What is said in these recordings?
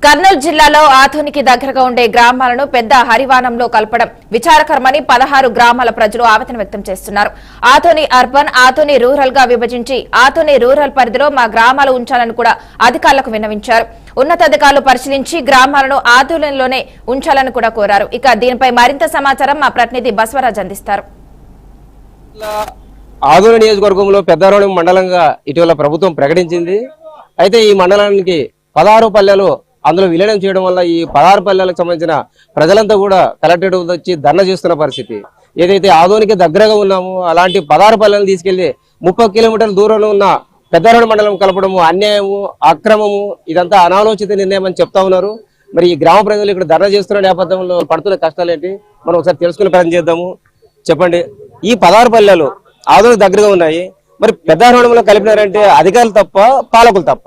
కర్నూలు జిల్లాలో ఆధునికి దగ్గరగా ఉండే గ్రామాలను పెద్ద హరివానంలో కలపడం విచారకరమని 16 గ్రామాల ప్రజలు ఆవేదన వ్యక్తం చేస్తున్నారు. ఆధుని అర్బన్, ఆధుని రూరల్ గా విభజించి ఆధుని రూరల్ పరిధిలో మా గ్రామాలు ఉంచాలని కూడా అధికారులకు విన్నవించారు. ఉన్నతాధికారులు పరిశీలించి గ్రామాలను ఆధునిలోనే ఉంచాలని కూడా కోరారు. ఇక దీనిపై మరింత సమాచారం మా ప్రతినిధి బస్వరాజ్ అందిస్తారు. ఆదోని నియోజకవర్గంలో పెద్దారోళం మండలంగా ఇటీవల ప్రభుత్వం ప్రకటించింది. అయితే ఈ మండలానికి 16 పల్లెలు అందులో విలీనం చేయడం వల్ల ఈ 16 పల్లెలకు సంబంధించిన ప్రజలంతా కూడా కలెక్టరేట్ వచ్చి ధర్నా చేస్తున్న పరిస్థితి. ఏదైతే ఆదోనికి దగ్గరగా ఉన్నామో అలాంటి 16 పల్లెలను తీసుకెళ్లి 30 కిలోమీటర్ల దూరంలో ఉన్న పెద్దారోళం మండలం కలపడము అన్యాయము, అక్రమము, ఇదంతా అనాలోచిత నిర్ణయం అని చెప్తా ఉన్నారు. మరి ఈ గ్రామ ప్రజలు ఇక్కడ ధర్నా చేస్తున్న నేపథ్యంలో పడుతున్న కష్టాలు ఏంటి మనం ఒకసారి తెలుసుకునే ప్రయత్నం చేద్దాము. చెప్పండి, ఈ 16 పల్లెలు ఆదోనికి దగ్గరగా ఉన్నాయి, మరి పెద్దారోళంలో కలిపినారంటే అధికారులు తప్ప పాలకులు తప్ప?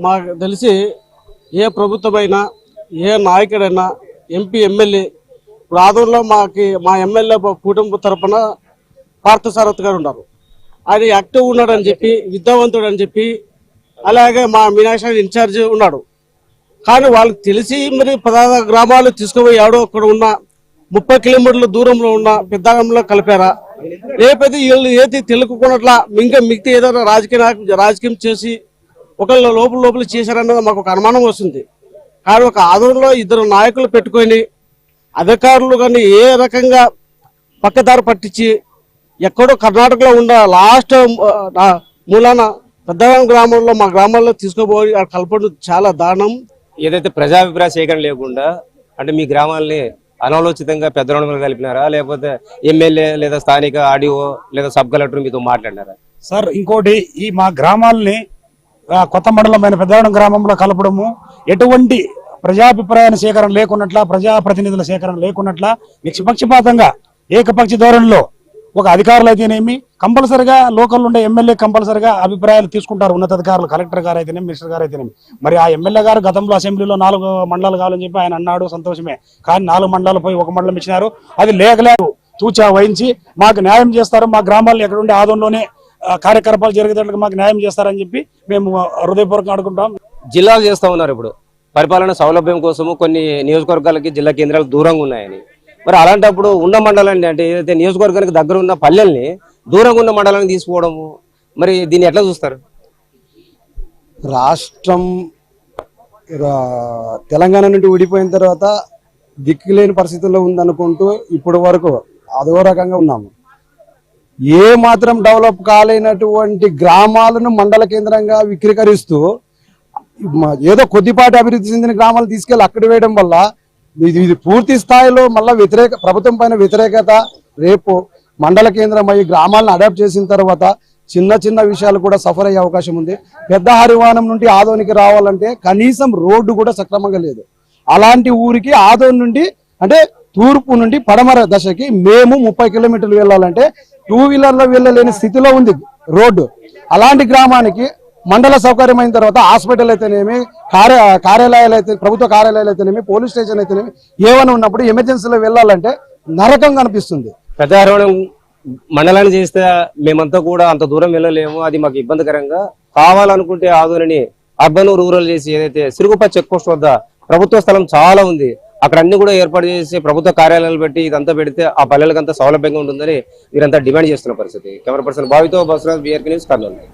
మాకు తెలిసి ఏ ప్రభుత్వమైనా ఏ నాయకుడైనా ఎంపీ ఎమ్మెల్యే ఇప్పుడు ఆదూరులో మా ఎమ్మెల్యే కుటుంబ తరఫున పార్థసారథి గారు ఉన్నారు. ఆయన యాక్టివ్ ఉన్నాడని చెప్పి, విద్యావంతుడు అని చెప్పి, అలాగే మా మీనాక్షి ఇన్ఛార్జ్ ఉన్నాడు. కానీ వాళ్ళకి తెలిసి మరి 16 గ్రామాలు తీసుకుపోయి ఎవడో అక్కడ ఉన్న 30 కిలోమీటర్ల దూరంలో ఉన్న పెద్దారంలో కలిపారా? లేకపోతే వీళ్ళు ఏది తెలుగుకున్నట్లా మిగతా ఏదైనా రాజకీయం చేసి ఒకళ్ళు లోపల చేశారన్నది మాకు ఒక అనుమానం వస్తుంది. కానీ ఒక ఆదూరులో 2 నాయకులు పెట్టుకొని అధికారులు కానీ ఏ రకంగా పక్కదారి పట్టించి ఎక్కడో కర్ణాటకలో ఉన్న లాస్ట్ మూలాన పెద్దవరం గ్రామంలో మా గ్రామాల్లో తీసుకుపోయి కలపడం చాలా దారుణం. ఏదైతే ప్రజాభిప్రాయ సేకరణ లేకుండా అంటే మీ గ్రామాలని అనాలోచితంగా పెద్దవరంలో కలిపినారా, లేకపోతే ఎమ్మెల్యే లేదా స్థానిక ఆర్డీఓ లేదా సబ్ కలెక్టర్ మీతో మాట్లాడినారా? సార్, ఇంకోటి, ఈ మా గ్రామాలని కొత్త మండలమైన పెద్దవరం గ్రామంలో కలపడము ఎటువంటి ప్రజాభిప్రాయ సేకరణ లేకున్నట్ల, ప్రజాప్రతినిధుల సేకరణ లేకున్నట్ల నిష్పక్షపాతంగా ఏకపక్ష ధోరణిలో ఒక అధికారులు అయితేనేమి కంపల్సరిగా లోకల్ ఉండే ఎమ్మెల్యే కంపల్సరిగా అభిప్రాయాలు తీసుకుంటారు. ఉన్నతాధికారులు కలెక్టర్ గారు అయితేనేమి, మినిస్టర్ గారు అయితేనేమి. మరి ఆ ఎమ్మెల్యే గారు గతంలో అసెంబ్లీలో 4 మండలాలు కావాలని చెప్పి ఆయన అన్నాడు, సంతోషమే. కానీ 4 మండలాలు పోయి 1 మండలం ఇచ్చినారు. అది లేకలేదు తూచా వహించి మాకు న్యాయం చేస్తారు, మా గ్రామాల్లో ఎక్కడుండే ఆదంలోనే కార్యకలాపాలు జరిగేటట్లుగా మాకు న్యాయం చేస్తారని చెప్పి మేము హృదయపూర్వకంగా అడుగుంటాం. జిల్లాలు చేస్తా ఉన్నారు ఇప్పుడు పరిపాలన సౌలభ్యం కోసము కొన్ని నియోజకవర్గాలకి జిల్లా కేంద్రాలు దూరంగా ఉన్నాయని. మరి అలాంటప్పుడు ఉన్న మండలాన్ని అంటే ఏదైతే నియోజకవర్గానికి దగ్గర ఉన్న పల్లెల్ని దూరంగా ఉన్న మండలానికి తీసుకోవడము, మరి దీన్ని ఎట్లా చూస్తారు? రాష్ట్రం తెలంగాణ నుండి ఊడిపోయిన తర్వాత దిక్కులేని పరిస్థితుల్లో ఉందనుకుంటూ ఇప్పటి వరకు అదో రకంగా ఉన్నాము. ఏ మాత్రం డెవలప్ కాలేనటువంటి గ్రామాలను మండల కేంద్రంగా విక్రీకరిస్తూ ఏదో కొద్దిపాటి అభివృద్ధి చెందిన గ్రామాలు తీసుకెళ్లి అక్కడ వేయడం వల్ల ఇది పూర్తి స్థాయిలో మళ్ళా ప్రభుత్వం పైన వ్యతిరేకత. రేపు మండల కేంద్రం అయ్యి గ్రామాలను అడాప్ట్ చేసిన తర్వాత చిన్న విషయాలు కూడా సఫర్ అయ్యే అవకాశం ఉంది. పెద్ద హరివానం నుండి ఆదోనికి రావాలంటే కనీసం రోడ్డు కూడా సక్రమంగా లేదు. అలాంటి ఊరికి ఆదోని నుండి అంటే తూర్పు నుండి పడమర దశకి మేము 30 కిలోమీటర్లు వెళ్ళాలంటే 2 వీలర్లో వెళ్ళలేని స్థితిలో ఉంది రోడ్డు. అలాంటి గ్రామానికి మండల సౌకర్యం అయిన తర్వాత హాస్పిటల్ అయితేనేమి, కార్యాలయాలు అయితే, ప్రభుత్వ కార్యాలయాలు అయితేనేమి, పోలీస్ స్టేషన్ అయితేనేమి, ఏమైనా ఉన్నప్పుడు ఎమర్జెన్సీలో వెళ్ళాలంటే నరకంగా అనిపిస్తుంది. పెద్దారోళం మండలాన్ని చేస్తే మేమంతా కూడా అంత దూరం వెళ్ళలేము, అది మాకు ఇబ్బందికరంగా. కావాలనుకుంటే ఆదోని అర్బన్ రూరల్ చేసి ఏదైతే సిరుగుప చెక్ పోస్ట్ వద్ద ప్రభుత్వ స్థలం చాలా ఉంది, అక్కడ అన్ని కూడా ఏర్పాటు చేసి ప్రభుత్వ కార్యాలయాలు పెట్టి ఇదంతా పెడితే ఆ పల్లెలకంతా సౌలభ్యంగా ఉంటుందని వీరంతా డిమాండ్ చేస్తున్న పరిస్థితి. కెమెరా పర్సన్ బావితో బస్రాజ్, BRK న్యూస్, కర్నూలు.